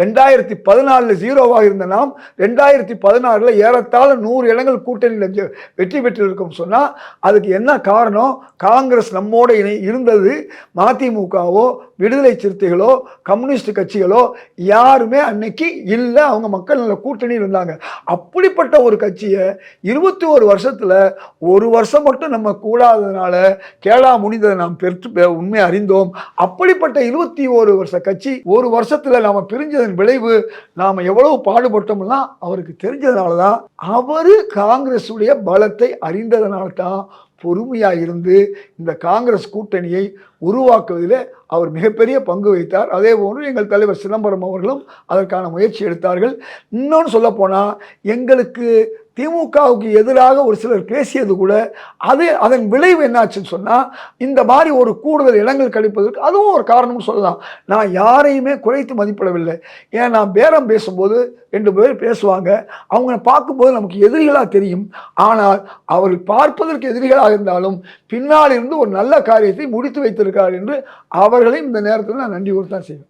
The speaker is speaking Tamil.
2014 ஜீரோவாக இருந்த நாம் 2016 ஏறத்தாழ 100 இடங்கள் கூட்டணியில் வெற்றி பெற்றிருக்கோம் சொன்னா அதுக்கு என்ன காரணம்? காங்கிரஸ் நம்மோட இருந்தது. மதிமுகவோ விடுதலை சிறுத்தைகளோ கம்யூனிஸ்ட் கட்சிகளோ யாருமே அன்னைக்கு இல்லை. அவங்க மக்கள் நல்ல கூட்டணி இருந்தாங்க. அப்படிப்பட்ட ஒரு கட்சியை 21 வருஷத்துல ஒரு வருஷம் மட்டும் நம்ம கூடாததுனால கேளா முடிந்ததை நாம் பெற்று உண்மை அறிந்தோம். அப்படிப்பட்ட 21 வருஷ கட்சி ஒரு வருஷத்துல நாம பிரிஞ்சதன் விளைவு நாம எவ்வளவு பாடுபட்டோம்னா அவருக்கு தெரிஞ்சதுனாலதான், அவரு காங்கிரஸ் உடைய பலத்தை அறிந்ததனால்தான் பொறுமையா இருந்து இந்த காங்கிரஸ் கூட்டணியை உருவாக்குவதில் அவர் மிகப்பெரிய பங்கு வைத்தார். அதே போன்று எங்கள் தலைவர் சிதம்பரம் அவர்களும் அதற்கான முயற்சி எடுத்தார்கள். இன்னொன்று சொல்ல போனா எங்களுக்கு திமுகவுக்கு எதிராக ஒரு சிலர் பேசியது கூட அதன் விளைவு என்னாச்சுன்னு சொன்னா இந்த மாதிரி ஒரு கூடுதல் இடங்கள் கிடைப்பதற்கு அதுவும் ஒரு காரணம் சொல்லலாம். நான் யாரையுமே குறைத்து மதிப்பிடவில்லை. ஏன் நான் பேரம் பேசும்போது 2 பேர் பேசுவாங்க. அவங்க பார்க்கும்போது நமக்கு எதிரிகளாக தெரியும். ஆனால் அவர்கள் பார்ப்பதற்கு எதிரிகளாக இருந்தாலும் பின்னால் இருந்து ஒரு நல்ல காரியத்தை முடித்து வைத்திருக்கிறார் என்று அவர்களையும் இந்த நேரத்தில் நான் நன்றி கூறத்தான் செய்வேன்.